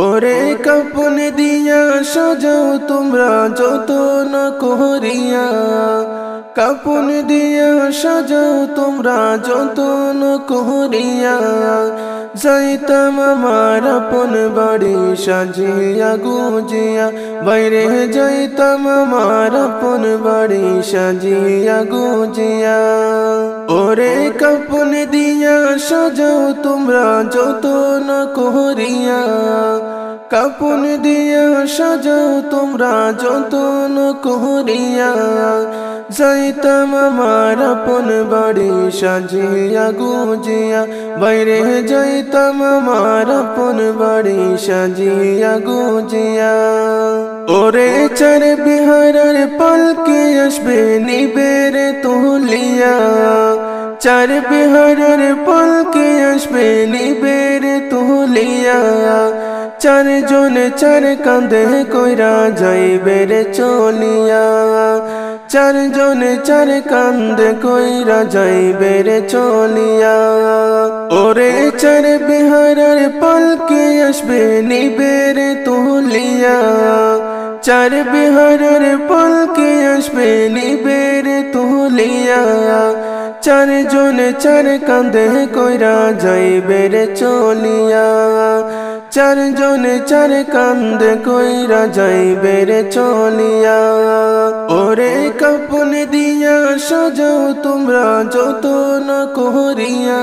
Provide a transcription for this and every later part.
ওরে কাপন দিয়া সাজাও তোমরা যতন করিয়া, কাপন দিয়া সাজাও তোমরা যতন করিয়া। যাইতাম আমার আপন বাড়ি সাজিয়া গুজিয়া, বাইরে যাইতাম আমার আপন বাড়ি সাজিয়া গুজিয়া। ওরে কাপন দিয়া সাজাও তোমরা যতন করিয়া, কাপন দিয়া সাজাও তোমরা যতন করিয়া। যাইতাম আমার আপন বাড়ি সাজিয়া গুজিয়া, বাইরে যাইতাম আমার আপন বাড়ি সাজিয়া গুজিয়া। ওরে চার বিহারের পালকে আসবে নিবের তুলিয়া, চার বিহারের পালকে আসবে নিবের তুলিয়া। চারজন চার কাঁধে কইরা যাইবে রে চলিয়া, চারজন চার কাঁধে কইরা যাইবে রে চলিয়া। ওরে চার বিহারের পালকে আসবে নিবে রে তুলিয়া, চার বিহারের পালকে আসবে নিবে রে তুলিয়া। চারজন চার কাঁধে কইরা যাইবে রে চলিয়া, চারজন চার কাঁধে কইরা যাইবে রে চলিয়া। ওরে কাপন দিয়া সাজাও তোমরা যতন করিয়া,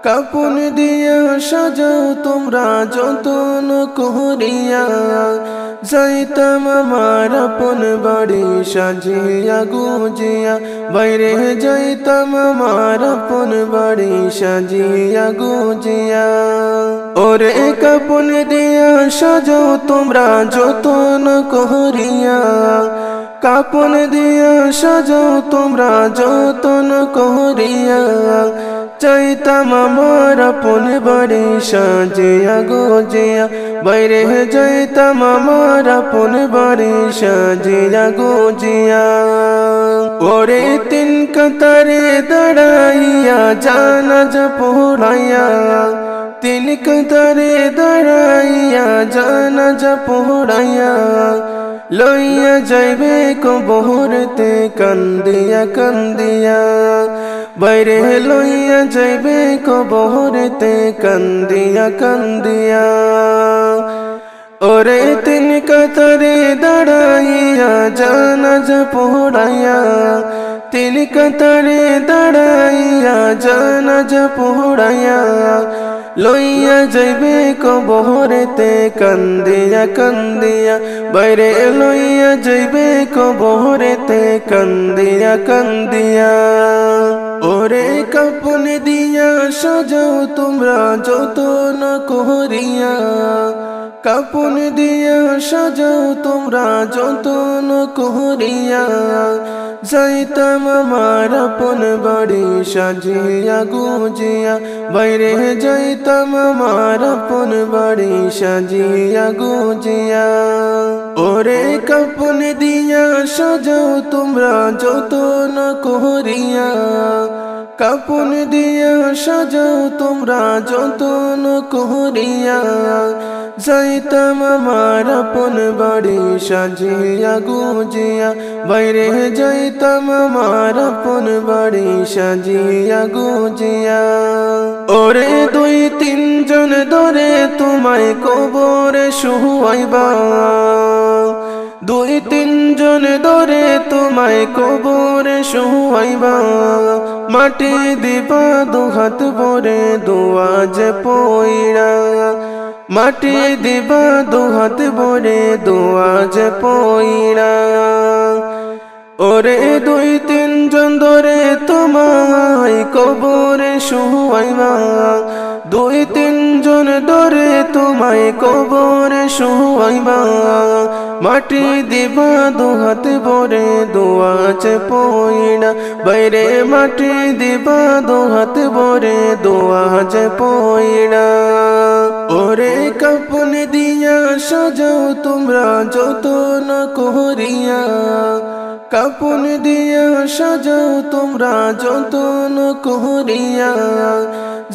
কাপন দিয়া সাজাও তোমরা যতন করিয়া। যাইতাম আমার আপন বাড়ি সাজিয়া গুজিয়া, বাইরে যাইতাম আমার আপন বাড়ি সাজিয়া গুজিয়া। ওরে কাপন দিয়া সাজাও তোমরা যতন করিয়া, কাপন দিয়া সাজাও তোমরা যতন করিয়া। যাইতাম আমার আপন বাড়ি সাজিয়া গুজিয়া, বাইরে যাইতাম আমার আপন বাড়ি সাজিয়া গুজিয়া। ওরে তিন কাতারে দাঁড়াইয়া জানাজা পড়াইয়া, তিন কাতারে দাঁড়াইয়া জানাজা পড়াইয়া। লইয়া যাইবে কবরতে কান্দিয়া কান্দিয়া, বাইরে লইয়া যাইবে কবরতে কান্দিয়া কান্দিয়া। ওরে তিন কাতারে দাঁড়াইয়া জানাজা পড়াইয়া, তিন কাতারে দাঁড়াইয়া জানাজা পড়াইয়া। লইয়া যাইবে কবরতে কান্দিয়া কান্দিয়া, বাইরে লইয়া যাইবে কবরতে কান্দিয়া কান্দিয়া। ওরে কাপন দিয়া সাজাও তোমরা যতন করিয়া, কাপন দিয়া সাজাও তোমরা যতন করিয়া। যাইতাম আমার আপন বাড়ি সাজিয়া গুজিয়া, বাইরে যাইতাম আমার আপন বাড়ি সাজিয়া গুজিয়া। ওরে কাপন দিয়া সাজাও তোমরা যতন করিয়া, কাপন দিয়া সাজাও তোমরা যতন করিয়া। যাইতাম আমার আপন বাড়ি সাজিয়া গুজিয়া, বাইরে যাইতাম আমার আপন বাড়ি সাজিয়া গুজিয়া। ওরে দুই তিনজন ধরে তোমায় কবরে শুয়াইবা, দুই তিনজন ধরে তোমায় কবরে শুয়াইবা। মাটি দিবা দুহাত ভরে দুয়াজ পইড়া, মাটি দিবা দুহাত ভরে দুয়াজ পইড়া। ওরে দুই তিনজন ধরে তোমায় কবরে শুয়াইবা, দুই তিনজন ধরে তোমায় কবরে শুয়াইবা। মাটি দিবা দুহাত ভরে দুয়াজ পইড়া, বাইরে মাটি দিবা দুহাত ভরে দুয়াজ পইড়া। ওরে কাপন দিয়া সাজাও তোমরা যতন করিয়া, কাপন দিয়া সাজাও তোমরা যতন করিয়া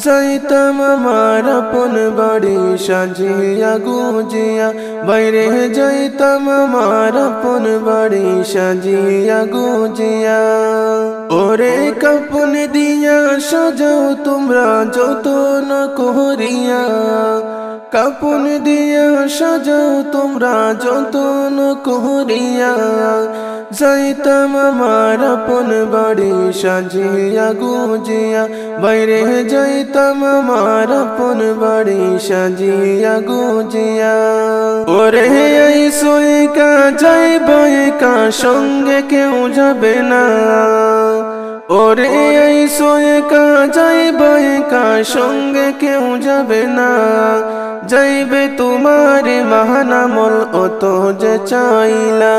যাইতাম আমার আপন বাড়ি সাজিয়া গুজিয়া বাইরে যাইতাম আমার আপন বাড়ি সাজিয়া গুজিয়া ওরে কাপন দিয়া সাজাও তোমরা যতন করিয়া কাপন দিয়া সাজাও তোমরা যতন করিয়া যাইতাম আমার আপন বাড়ি সাজিয়া গুজিয়া বাইরে যাইতাম আমার আপন বাড়ি সাজিয়া গুজিয়া ওরে আইসো একা যাইব একা সঙ্গে কেউ যাবে না ওরে আইসো একা যাইব একা সঙ্গে কেউ যাবে না যাইবে তোমার মহানামল অত যে চাইলা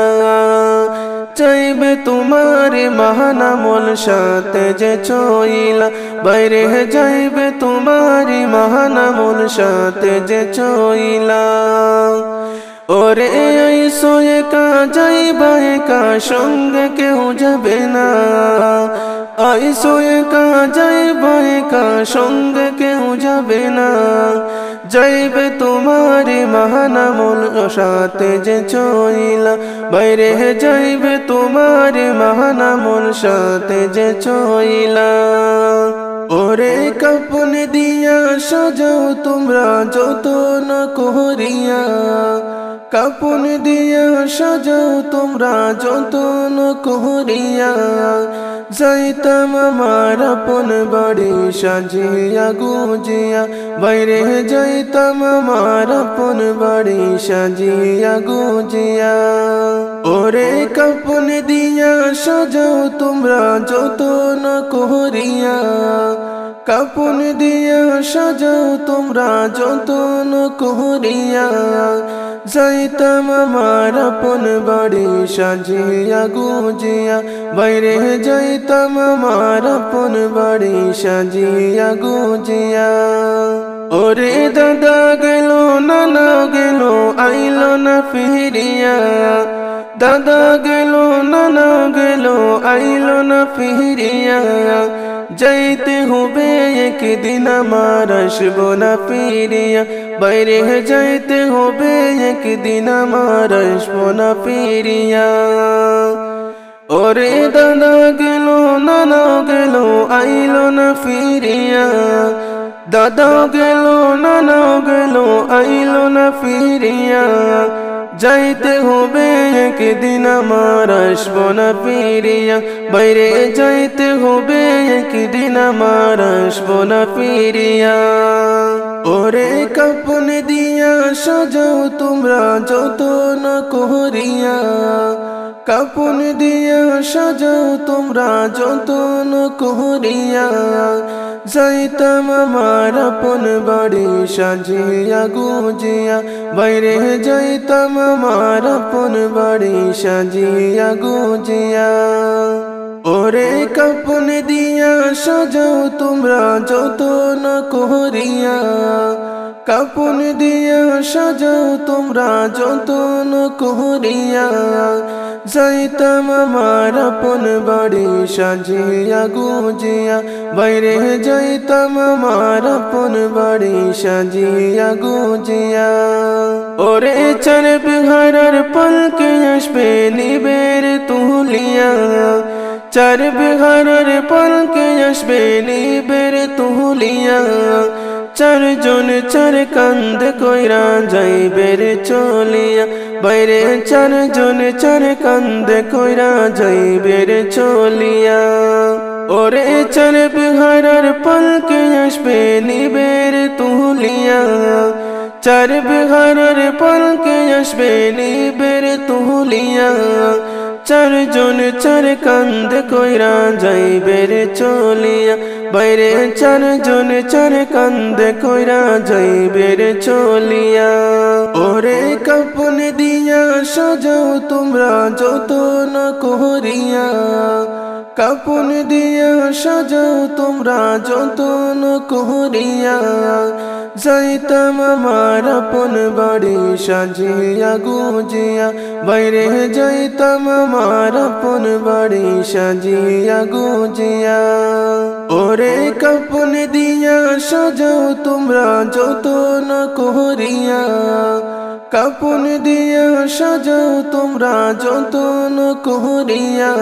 চাইবে তোমার মহানামল সাথে যে চইলা বাইরে যাইবে তোমার মহানামল সাথে যে চইলা ওরে আইসো একা যাইবা একা সঙ্গে কেউ যাবে না আইসো একা যাইবা একা সঙ্গে কেউ যাবে না যাইবে তোমার মহানামল সাথে যে চইলা বাইরে যাইবে তোমার মহানামল সাথে যে চইলা ওরে কাপন দিয়া সাজাও তোমরা যতন করিয়া কাপন দিয়া সাজাও তোমরা যতন করিয়া যাইতাম আমার আপন বাড়ি সাজিয়া গুজিয়া বাইরে যাইতাম আমার আপন বাড়ি সাজিয়া গুজিয়া ওরে কাপন দিয়া সাজাও তোমরা যতন করিয়া কাপন দিয়া সাজাও তোমরা যতন করিয়া যাইতাম আমার আপন বাড়ি সাজিয়া গুজিয়া বাইরে যাইতাম আমার আপন বাড়ি সাজিয়া গুজিয়া ওরে দাদা গেল নানা গেল আইলো না ফিরিয়া দাদা গেল নানা গেল আইলো না ফিরিয়া যাইতে হবে একদিন আমার আসবো না ফিরিয়া বাইরে যাইতে হবে একদিন আমার আসবো না ফিরিয়া ওরে দাদা গেল নানা গেল আইলো না ফিরিয়া দাদা গেল নানা গেল আইলো না ফিরিয়া যাইতে হবে একদিন আমার আসবো না ফিরিয়া বাইরে যাইতে হবে একদিন আমার আসবো না ফিরিয়া ওরে কাপন দিয়া সাজাও তোমরা যতন করিয়া কাপন দিয়া সাজাও তোমরা যতন করিয়া যাইতাম আমার আপন বাড়ি সাজিয়া গুজিয়া বাইরে যাইতাম আমার আপন বাড়ি সাজিয়া গুজিয়া ওরে কাপন দিয়া সাজাও তোমরা যতন করিয়া কাপন দিয়া সাজাও তোমরা যতন করিয়া যাইতাম আমার আপন বাড়ি সাজিয়া গুজিয়া বাইরে যাইতাম আমার আপন বাড়ি সাজিয়া গুজিয়া ওরে চার বিহারার পালকে আসবে নিবের তুলিয়া চার বিহারার পালকে আসবে নিবের তুলিয়া চারজন চার কান্দ কইরা যাইবের চলিয়া বাইরে চারজন চার কান্দ কইরা যাইবের চলিয়া ওরে চার বিহারার পালকে আসবে নিবের তুলিয়া চার বিহারার পালকে আসবে নিবের তুলিয়া চারজন চার কান্দ কইরা যাইবের চলিয়া বাইরে চারজন চার কান্দ কইরা যাইবের চলিয়া ওরে কাপন দিয়া সাজাও তোমরা যতন করিয়া কাপন দিয়া সাজাও তোমরা যতন করিয়া যাইতাম আমার আপন বাড়ি সাজিয়া গুজিয়া বাইরে যাইতাম আমার আপন বাড়ি সাজিয়া গুজিয়া ওরে কাপন দিয়া সাজাও তোমরা যতন করিয়া কাপন দিয়া সাজাও তোমরা যতন করিয়া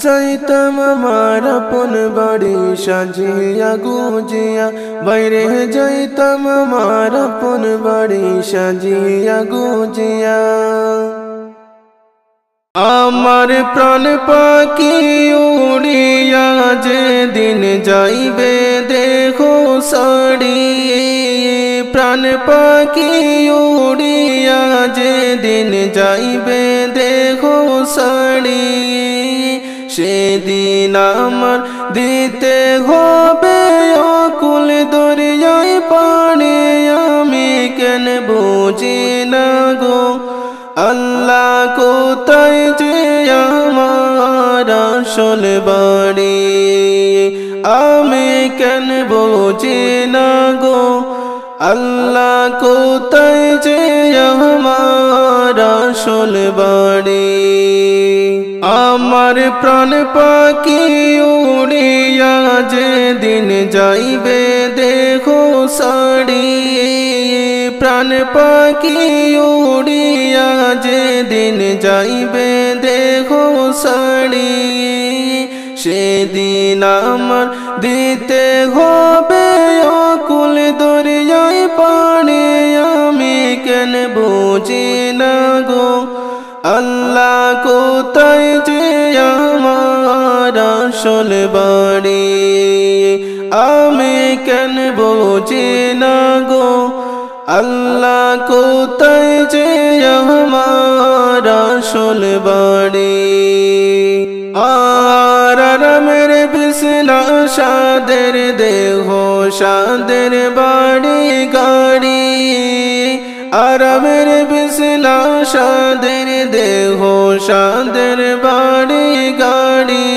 যাইতাম আমার আপন বাড়ি সাজিয়া গুজিয়া বাইরে যাইতাম আমার আপন বাড়ি সাজিয়া গুজিয়া আমার প্রাণ পাখি উড়িয়া যেদিন যাইবে দেখো সাড়ি প্রাণ পাখি উড়িয়া যেদিন যাইবে দেখো সাড়ি সেদিন আমার দিতে হবে অকুল দরিয়ায় পানি আমি কেন বুঝি না গো আল্লাহ কোথায় যে আমার আসল বাড়ি আমি কেন বুঝি না গো আল্লাহ কোথায় যে আমার আসল বাড়ি আমার প্রাণ পাখি উড়িয়া যেদিন যাইবে দেখো সাড়ি প্রাণ পাখি উড়িয়া যেদিন যাইবে দেখো সাড়ি সেদিন আমার দিতে হবে অকুল দরিয়ায় পানি আমি কেন বুঝি না গো আল্লাহ কোথায় যে আমার আসল বাড়ি আমি কেন বুঝি না গো আল্লাহ কোথায় যে আমার আসল বাড়ি আর আরামের বিছনা সাদের দেহ সাদের বাড়ি গাড়ি আরামের বিছনা সাদের দেহ সাদের বাড়ি গাড়ি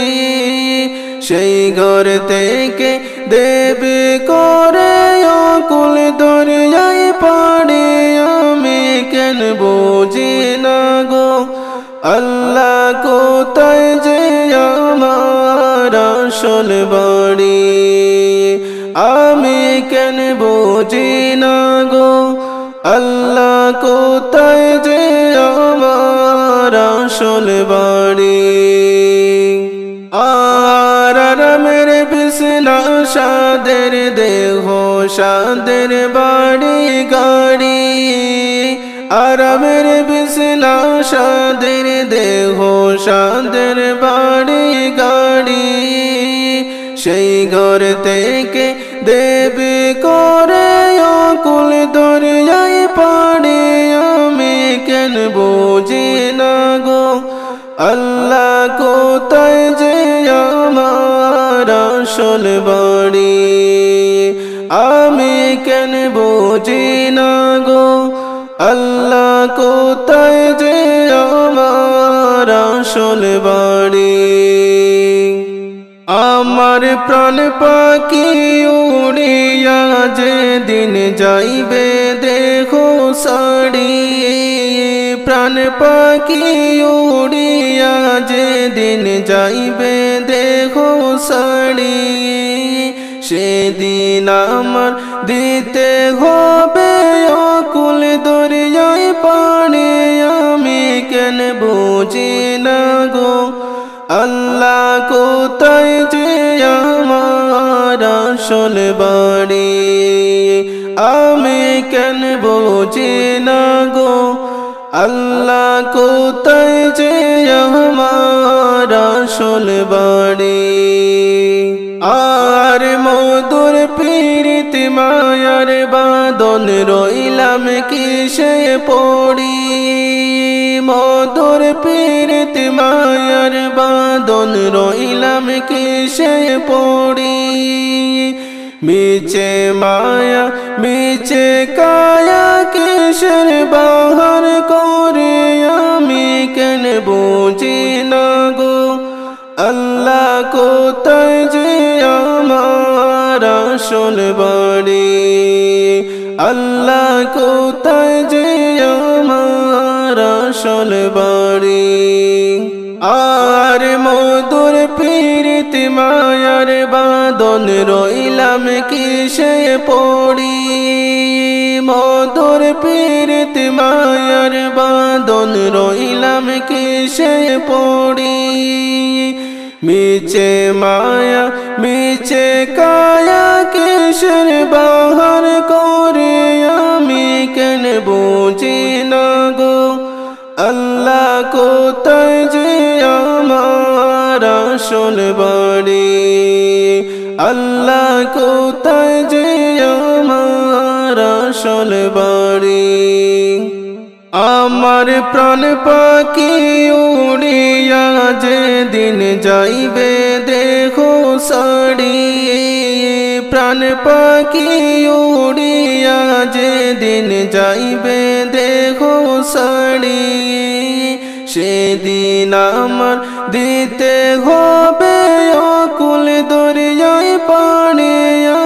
সেই ঘর থেকে দেবে করে অকুল দরিয়ায় পানি আমি কেন বুঝি না গো আল্লাহ কোথায় যে আমার আসল বাড়ি আমি কেন বুঝি না গো আল্লাহ কোথায় যে আমার আসল বাড়ি আর আরামের বিছনা সাদের দেহ সাদের বাড়ি গাড়ি আরামের বিছনা সাদের দেহ সাদের বাড়ি গাড়ি সেই ঘর থেকে দেবে করে অকুল দরিয়ায় পানি আমি কেন বুঝি না গো আল্লাহ কোথায় যে আমার আসল বাড়ি আমি কেন বুঝি না গো আল্লাহ কোথায় যে আমার আসল বাড়ি আমার প্রাণ পাখি উড়িয়া যেদিন যাইবে দেখো সাড়ি প্রাণ পাখি উড়িয়া যেদিন যাইবে দেখো সাড়ি সেদিন আমার দিতে হবে অকুল দরিয়ায় পানি আমি কেন বুঝি না গো আল্লাহ কোথায় যে আমার আসল বাড়ি আমি কেন বুঝি না গো আল্লাহ কোথায় যে আমার আসল বাড়ি আর মধুর পীড়িত মায়ার বাঁধন রইলাম কিসে পড়ি মধুর পীড়িত মায়ার বাঁধন রইলাম কিসে পড়ি মিছে মায়া মিছে কায়া কিসের বাহার করে আমি কেন বুঝি না গো আল্লাহ কোথায় যে আমার আসল বাড়ি, আল্লাহ কোথায় যে আমার আসল বাড়ি। আর মধুর পীড়িত মায়ার বাঁধন রইলাম কিসে পড়ি, মধুর পীড়িত মায়ার বাঁধন রইলাম কিসে পড়ি। মিছে মায়া মিছে কায়া কিসের বাহার করে আমি কেন বুঝি না গো, আল্লাহ কোথায় যে আমার আসল বাড়ি, আল্লাহ কোথায় যে আমার আসল বাড়ি। আমার প্রাণ পাখি উড়িয়া যেদিন যাইবে দেখো সাড়ি, প্রাণ পাখি উড়িয়া যেদিন যাইবে দেখো সাড়ি। সেদিন আমার দিতে হবে অকুল দরিয়ায় পানি,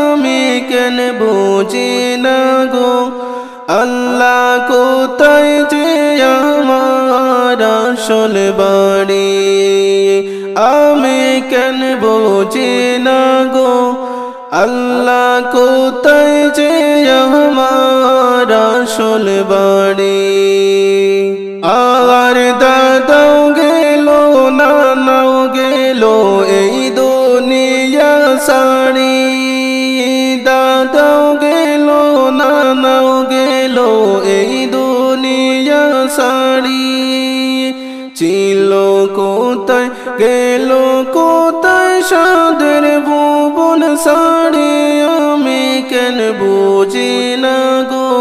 আমি কেন বুঝি না গো, আল্লাহ কোথায় যে আমার আসল বাড়ি, আমি কেন বুঝি না গো, আল্লাহ কোথায় যে আমার আসল বাড়ি। আর দাদাও গেল নানাও গেল এই দুনিয়া সারি, দাদাও গেল নানাও গেল এই দুনিয়া সারি। ছিল কোথায় গেল কোথায় সাদের ভুবন সারি, আমি কেন বুঝি না গো,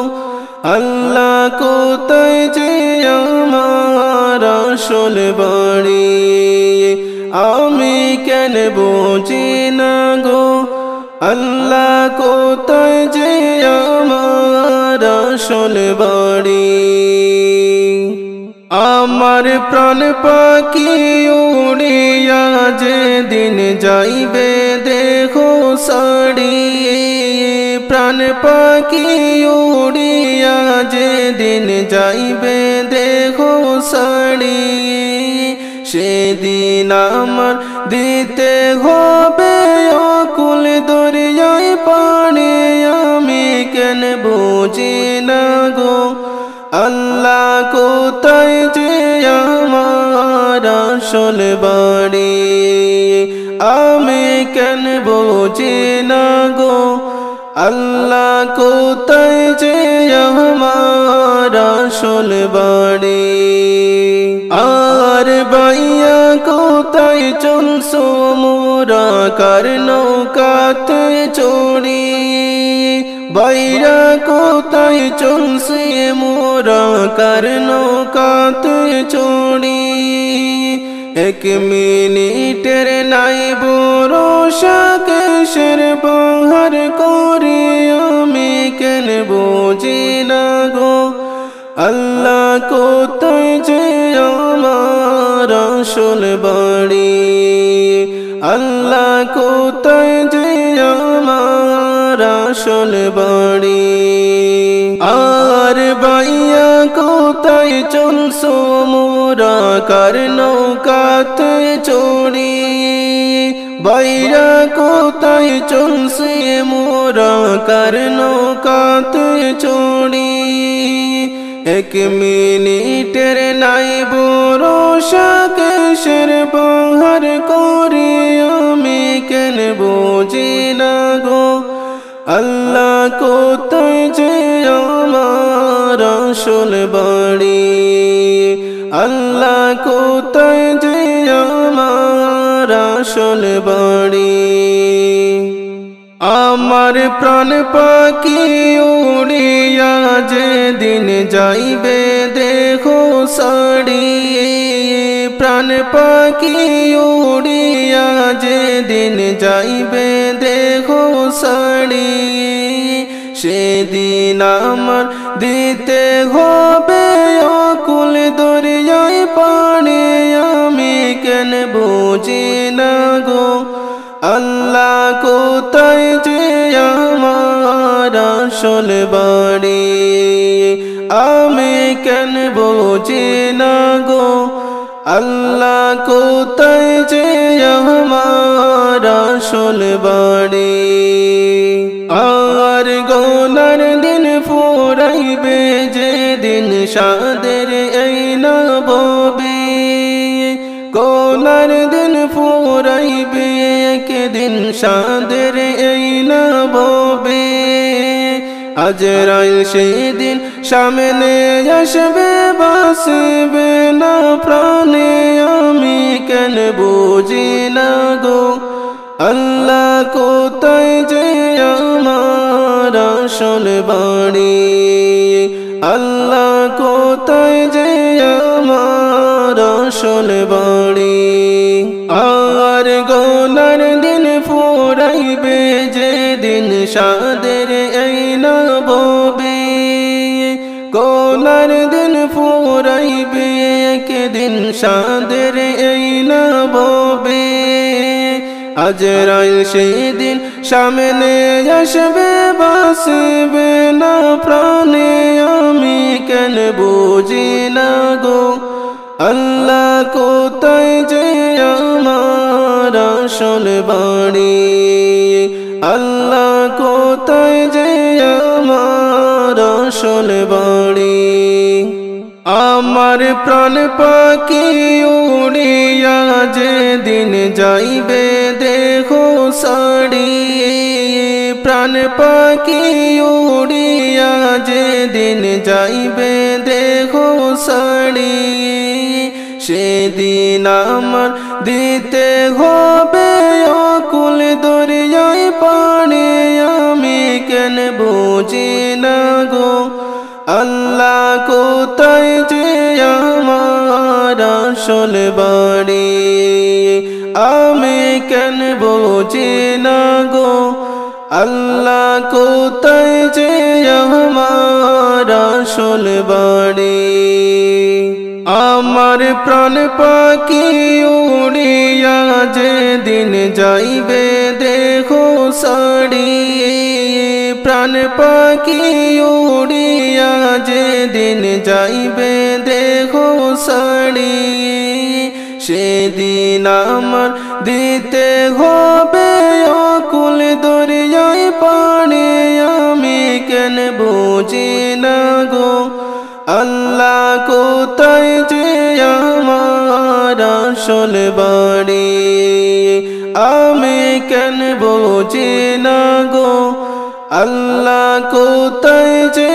আল্লাহ কোথায় যে আমার আসল বাড়ি, আমি কেন বুঝি না গো, আল্লাহ কোথায় যে আমার আসল বাড়ি। আমার প্রাণ পাখি উড়িয়া যেদিন যাইবে দেখো সাড়ি, প্রাণ পাখি উড়িয়া যেদিন যাইবে দেখো সাড়ি। সেদিন আমার দিতে হবে অকুল দরিয়ায় পানি, আমি কেন বুঝি না গো, আল্লাহ কোথায় যে আমার আসল বাড়ি, আমি কেন বুঝি না গো, আল্লাহ কোথায় যে আমার আসল বাড়ি। আর বাইয়া কোথায় চলছো মোরা কার নৌকাতে চড়ি, বাইরা কোথায় চলছে মোরা কার নৌকাতে চড়ি। এক মিনিটের নাই ভরসা কিসের বাহার করে, আমি কেন বুঝি না গো, আল্লাহ কোথায় যে আমার আসল বাড়ি, আল্লাহ কোথায় যে আমার আসল বাড়ি। আর বাইয়া কোথায় চলছো মোরা কার নৌকাতে চড়ি, বাইরা কোথায় চলছে মোরা কার নৌকাতে চড়ি। এক মিনিটের নাই ভরসা কিসের বাহার করে, আমি কেন বুঝি না গো, আল্লাহ কোথায় যে আমার আসল বাড়ি, আল্লাহ কোথায় যে আমার আসল বাড়ি। আমার প্রাণ পাখি উড়িয়া যেদিন যাইবে দেখো সাড়ি, প্রাণ পাখি উড়িয়া যেদিন যাইবে দেখো সাড়ি। সেদিন আমার দিতে হবে অকুল দরিয়ায় পানি, আমি কেন বুঝি না গো, কোথায় যে আমার আসল বাড়ি আমি কেন বুঝি না গো আল্লাহ কোথায় যে আমার আসল বাড়ি আর গোনার দিন ফুরাইবে যেদিন সাদের এই নববী গোনার দিন ফুরাইবে একদিন সাদের এই নববী আজরাইল সেদিন সামনে আসবে বাসবে না প্রাণে আমি কেন বুঝি না গো আল্লাহ কোথায় যে আমার আসল বাড়ি আল্লাহ কোথায় যে আমার আসল বাড়ি আর গোনার দিন ফুরাইবে যেদিন সাদের এই নববী গোনার দিন ফুরাইবে একদিন সাদের এই নববী আজরাইল সেদিন সামনে আসবে বাসবে না প্রাণে আমি কেন বুঝি না গো আল্লাহ কোথায় যে আমার আসল বাড়ি আল্লাহ কোথায় যে আমার আসল বাড়ি আমার প্রাণ পাখি উড়িয়া যেদিন যাইবে দেখো সাড়ি প্রাণ পাখি উড়িয়া যেদিন যাইবে দেখো সাড়ি সেদিন আমার দিতে হবে অকুল দরিয়ায় পানি আমি কেন বুঝি না গো আল্লাহ কোথায় যে আমার আসল বাড়ি আমি কেন বুঝি না গো আল্লাহ কোথায় যে আমার আসল বাড়ি আমার প্রাণ পাখি উড়িয়া যেদিন যাইবে দেখো সাড়ি প্রাণ পাখি উড়িয়া যেদিন যাইবে দেখো সাড়ি সেদিন আমার দিতে হবে অকুল দরিয়ায় পানি আমি কেন বুঝি না গো আল্লাহ কোথায় যে আমার আসল বাড়ি আমি কেন বুঝি না গো আল্লাহ কোথায় যে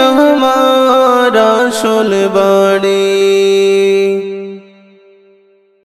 আমার আসল বাড়ি